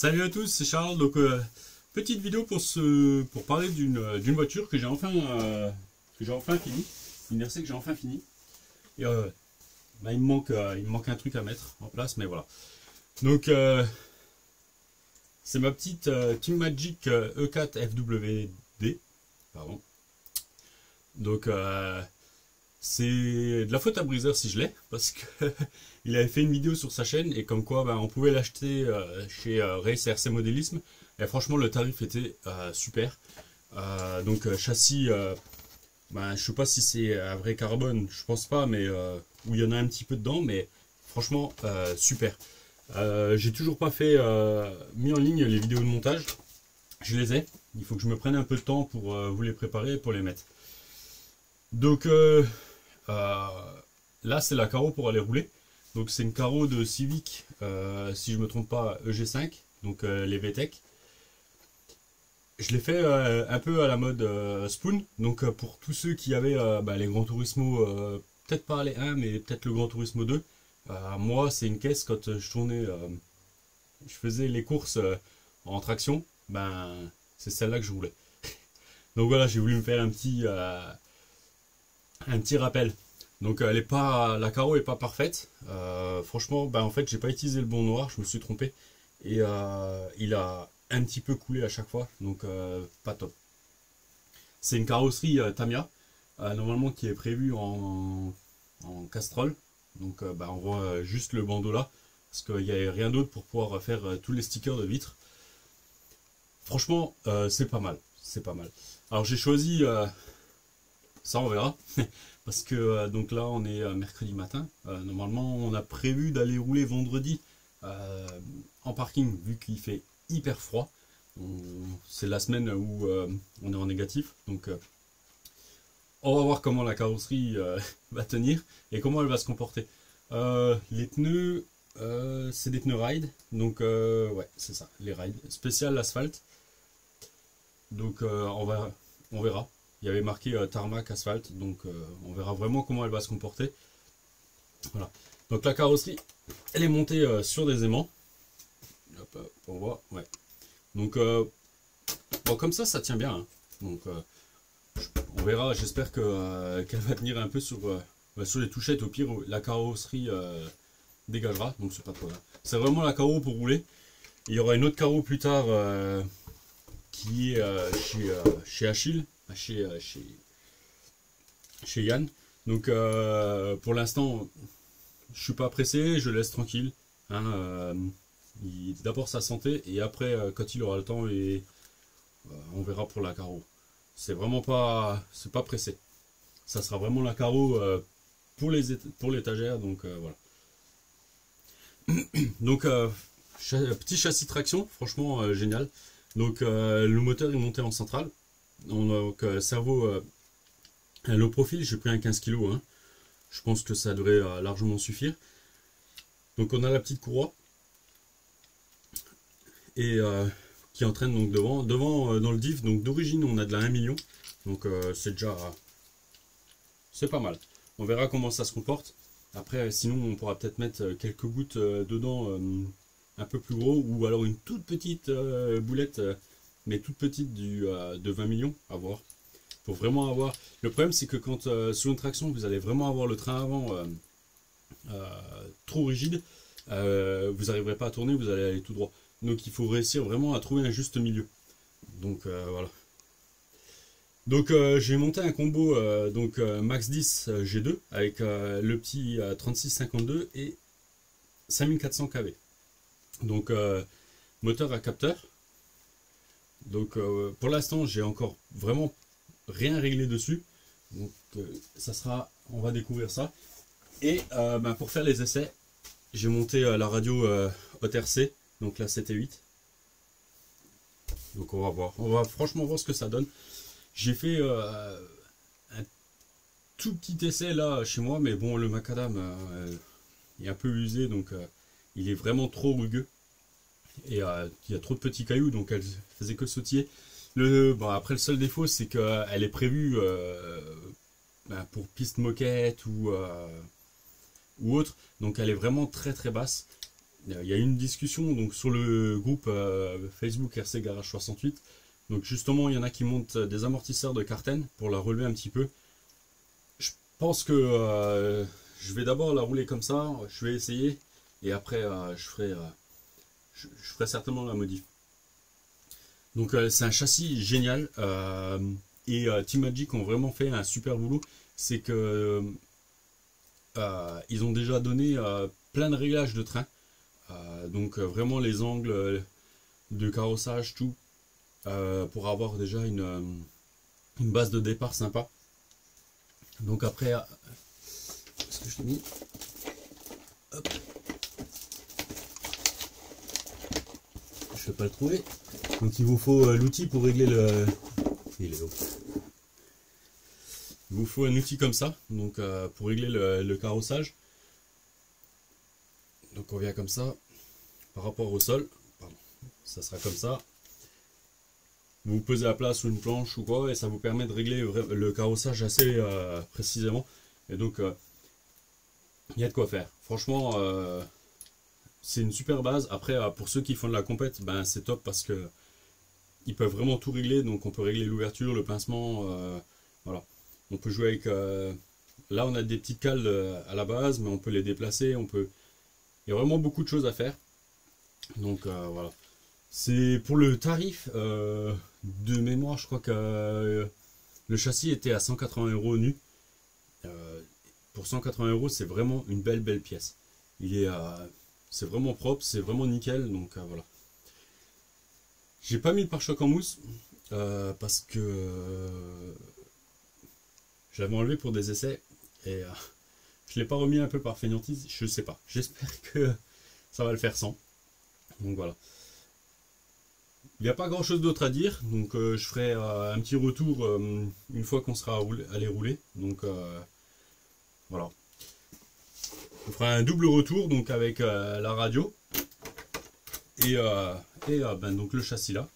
Salut à tous, c'est Charles. Donc, petite vidéo pour parler d'une voiture que j'ai enfin fini. Une RC que j'ai enfin fini. Et il me manque un truc à mettre en place, mais voilà. Donc, c'est ma petite Team Magic E4 FWD. Pardon. Donc, c'est de la faute à Breezer si je l'ai, parce que il avait fait une vidéo sur sa chaîne et comme quoi on pouvait l'acheter chez Race RC Modélisme. Et franchement, le tarif était super. Donc châssis, je sais pas si c'est un vrai carbone, je pense pas, mais où il y en a un petit peu dedans, mais franchement super. J'ai toujours pas mis en ligne les vidéos de montage. Je les ai. Il faut que je me prenne un peu de temps pour vous les préparer et pour les mettre. Donc là c'est la carreau pour aller rouler. Donc c'est une carreau de Civic, si je me trompe pas, EG5, donc les VTEC. Je l'ai fait un peu à la mode Spoon. Donc pour tous ceux qui avaient les Gran Turismo, peut-être pas les 1 mais peut-être le Gran Turismo 2. Moi c'est une caisse quand je tournais, je faisais les courses en traction, c'est celle-là que je roulais. Donc voilà, j'ai voulu me faire un petit rappel. Donc la carreau est pas parfaite. Franchement, en fait, j'ai pas utilisé le bon noir, je me suis trompé. Et il a un petit peu coulé à chaque fois, donc pas top. C'est une carrosserie Tamiya, normalement qui est prévue en Castrol. Donc on voit juste le bandeau là, parce qu'il n'y a rien d'autre pour pouvoir faire tous les stickers de vitres. Franchement, c'est pas mal. C'est pas mal. Alors j'ai choisi, ça on verra. Parce que donc là on est mercredi matin, normalement on a prévu d'aller rouler vendredi en parking vu qu'il fait hyper froid. C'est la semaine où on est en négatif, donc on va voir comment la carrosserie va tenir et comment elle va se comporter. Les pneus, c'est des pneus ride, donc ouais c'est ça, les ride, spécial asphalte. Donc on verra. Il y avait marqué tarmac asphalte, donc on verra vraiment comment elle va se comporter. Voilà. Donc la carrosserie, elle est montée sur des aimants. Hop, on voit, ouais. Donc comme ça tient bien. Hein. Donc on verra. J'espère que qu'elle va tenir un peu sur les touchettes. Au pire, la carrosserie dégagera. Donc c'est pas trop grave. C'est vraiment la carreau pour rouler. Il y aura une autre carreau plus tard qui est chez Achille. Chez Yann. Donc pour l'instant je suis pas pressé, je laisse tranquille, hein, d'abord sa santé et après quand il aura le temps et on verra pour la carreau. C'est vraiment pas, c'est pas pressé, ça sera vraiment la carreau pour l'étagère. Donc voilà. Donc petit châssis traction, franchement génial. Donc le moteur est monté en centrale. Donc cerveau low profil, j'ai pris un 15 kg, hein. Je pense que ça devrait largement suffire. Donc on a la petite courroie et qui entraîne donc devant dans le diff. Donc d'origine on a de la 1 million, donc c'est pas mal. On verra comment ça se comporte. Après sinon on pourra peut-être mettre quelques gouttes dedans, un peu plus gros, ou alors une toute petite boulette, mais toute petite de 20 millions à voir. Pour vraiment avoir. Le problème c'est que quand sur une traction vous allez vraiment avoir le train avant trop rigide, vous n'arriverez pas à tourner, vous allez aller tout droit. Donc il faut réussir vraiment à trouver un juste milieu. Donc voilà. Donc j'ai monté un combo Max 10 G2 avec le petit 3652 et 5400 kV. Donc moteur à capteur. Donc pour l'instant j'ai encore vraiment rien réglé dessus. Donc ça sera, on va découvrir ça. Et pour faire les essais, j'ai monté la radio haute RC, donc la 7 et 8. Donc on va franchement voir ce que ça donne. J'ai fait un tout petit essai là chez moi, mais bon, le macadam est un peu usé, donc il est vraiment trop rugueux. Et il y a trop de petits cailloux, donc elle faisait que sautiller. Après le seul défaut c'est qu'elle est prévue pour piste moquette ou autre, donc elle est vraiment très très basse. il y a une discussion donc sur le groupe Facebook RC Garage 68. Donc justement, il y en a qui montent des amortisseurs de Carten pour la relever un petit peu. Je pense que je vais d'abord la rouler comme ça, je vais essayer et après je ferai certainement la modif. Donc c'est un châssis génial et Team Magic ont vraiment fait un super boulot. C'est que ils ont déjà donné plein de réglages de train. Donc vraiment les angles de carrossage, tout, pour avoir déjà une base de départ sympa. Donc après, est-ce que je l'ai mis? Hop. Je vais pas le trouver. Donc il vous faut l'outil pour régler le... Il est où? Il vous faut un outil comme ça, donc pour régler le carrossage. Donc on vient comme ça, par rapport au sol. Pardon. Ça sera comme ça. Vous posez la place ou une planche ou quoi, et ça vous permet de régler le carrossage assez précisément. Et donc il y a de quoi faire. Franchement, c'est une super base. Après, pour ceux qui font de la compète, ben, c'est top parce que ils peuvent vraiment tout régler. Donc on peut régler l'ouverture, le pincement, voilà. On peut jouer avec... là, on a des petites cales à la base, mais on peut les déplacer. On peut... Il y a vraiment beaucoup de choses à faire. Donc voilà. C'est pour le tarif de mémoire, je crois que le châssis était à 180 € nu. Pour 180 €, c'est vraiment une belle pièce. Il est, c'est vraiment propre, c'est vraiment nickel. Donc voilà. J'ai pas mis le pare-choc en mousse parce que je l'avais enlevé pour des essais et je l'ai pas remis un peu par fainéantise. Je sais pas. J'espère que ça va le faire sans. Donc voilà. Il n'y a pas grand chose d'autre à dire, donc je ferai un petit retour une fois qu'on sera allé rouler. Donc voilà. On fera un double retour donc avec la radio et ben, donc le châssis là.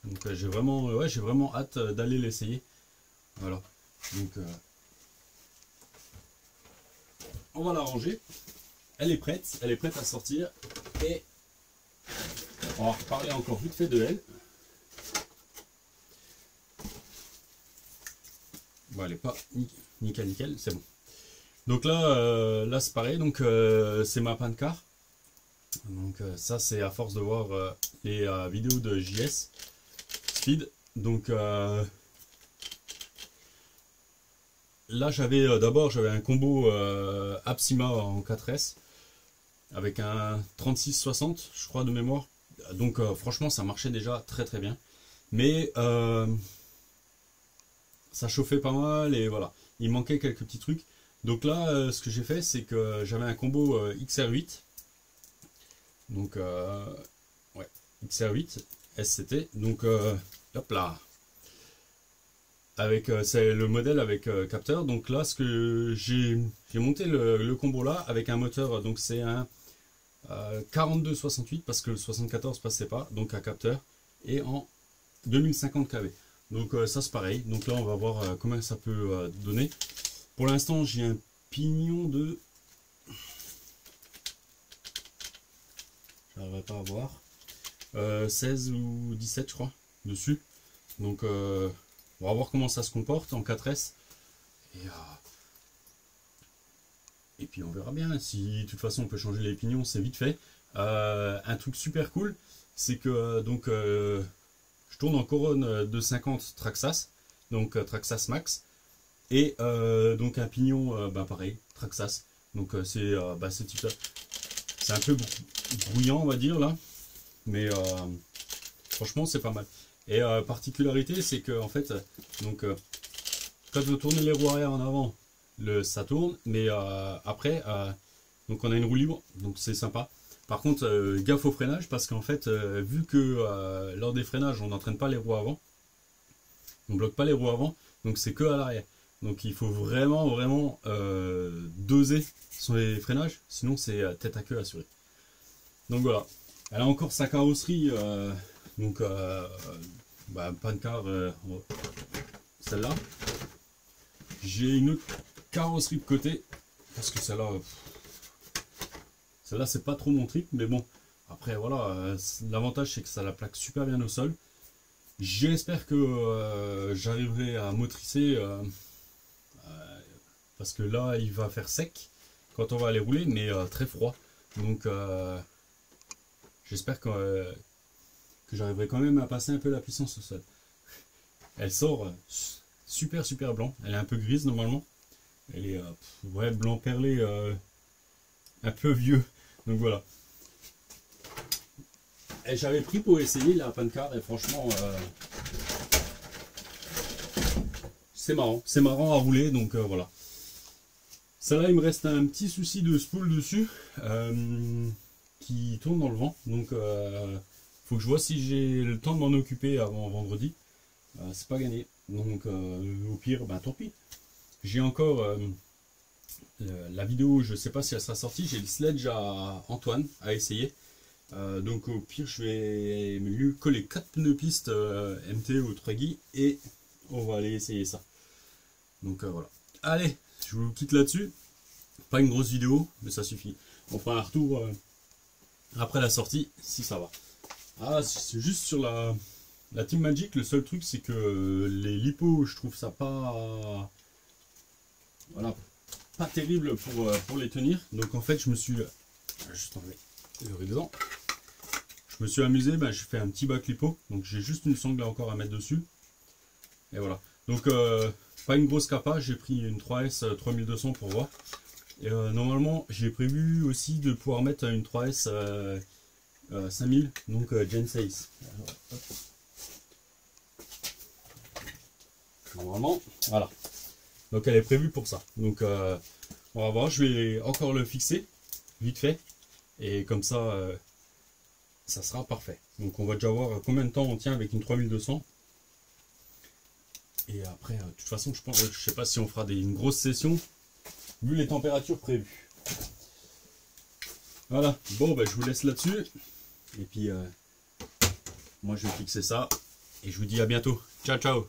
Donc j'ai vraiment hâte d'aller l'essayer. Voilà. Donc on va la ranger. Elle est prête à sortir et on va reparler encore vite fait de elle. Bon, elle est pas nickel, c'est bon. Donc là, là c'est pareil, donc c'est ma panne car. Donc ça c'est à force de voir les vidéos de JS Speed. Donc là j'avais d'abord un combo Apsima en 4S avec un 3660 je crois de mémoire. Donc franchement ça marchait déjà très bien. Mais ça chauffait pas mal et voilà. Il manquait quelques petits trucs. Donc là ce que j'ai fait c'est que j'avais un combo XR8. Donc ouais, XR8 SCT. Donc hop là. Avec c'est le modèle avec capteur. Donc là ce que j'ai monté le combo là avec un moteur, donc c'est un 42-68 parce que le 74 passait pas, donc à capteur et en 2050 kV. Donc ça c'est pareil. Donc là on va voir comment ça peut donner. Pour l'instant j'ai un pignon de... J'arriverai pas à voir. 16 ou 17 je crois dessus. Donc on va voir comment ça se comporte en 4S. Et puis on verra bien. Si de toute façon on peut changer les pignons, c'est vite fait. Un truc super cool, c'est que donc je tourne en Corone 250 Traxxas, donc Traxxas Max, et donc un pignon ben pareil, Traxxas. Donc c'est ce type là. C'est un peu bruyant on va dire là, mais franchement c'est pas mal. Et particularité c'est que en fait donc quand vous tournez les roues arrière en avant, ça tourne, mais après donc on a une roue libre, donc c'est sympa. Par contre gaffe au freinage parce qu'en fait vu que lors des freinages on n'entraîne pas les roues avant, on bloque pas les roues avant, donc c'est que à l'arrière. Donc il faut vraiment doser sur les freinages, sinon c'est tête à queue assuré. Donc voilà, elle a encore sa carrosserie, donc panne car, celle-là. J'ai une autre carrosserie de côté, parce que celle-là Celle-là, c'est pas trop mon trip, mais bon. Après, voilà, l'avantage, c'est que ça la plaque super bien au sol. J'espère que j'arriverai à motricer, parce que là, il va faire sec quand on va aller rouler, mais très froid. Donc, j'espère que j'arriverai quand même à passer un peu la puissance au sol. Elle sort super blanc. Elle est un peu grise normalement. Elle est ouais, blanc perlé, un peu vieux. Donc voilà. Et j'avais pris pour essayer la Pancar et franchement c'est marrant. C'est marrant à rouler, donc voilà. Ça là, il me reste un petit souci de spool dessus qui tourne dans le vent. Donc faut que je vois si j'ai le temps de m'en occuper avant vendredi. C'est pas gagné. Donc au pire, ben tant pis. J'ai encore la vidéo, je sais pas si elle sera sortie. J'ai le sledge à Antoine à essayer. Donc au pire, je vais lui coller 4 pneus piste MT ou Truggy et on va aller essayer ça. Donc voilà. Allez, je vous quitte là-dessus. Pas une grosse vidéo, mais ça suffit. On fera un retour après la sortie, si ça va. Ah, c'est juste sur la Team Magic, le seul truc, c'est que les lipos, je trouve ça pas... Voilà, pas terrible pour les tenir. Donc en fait, je me suis... Juste enlever le rideau. Je me suis amusé, ben, j'ai fait un petit bac lipo. Donc j'ai juste une sangle encore à mettre dessus. Et voilà. Donc pas une grosse capa, j'ai pris une 3S 3200 pour voir. Et normalement, j'ai prévu aussi de pouvoir mettre une 3S 5000, donc Gen 6. Normalement, voilà. Donc elle est prévue pour ça. Donc on va voir, je vais encore le fixer, vite fait. Et comme ça, ça sera parfait. Donc on va déjà voir combien de temps on tient avec une 3200. Et après, de toute façon, je sais pas si on fera une grosse session, vu les températures prévues. Voilà, bon, ben, je vous laisse là-dessus. Et puis, moi, je vais fixer ça. Et je vous dis à bientôt. Ciao, ciao.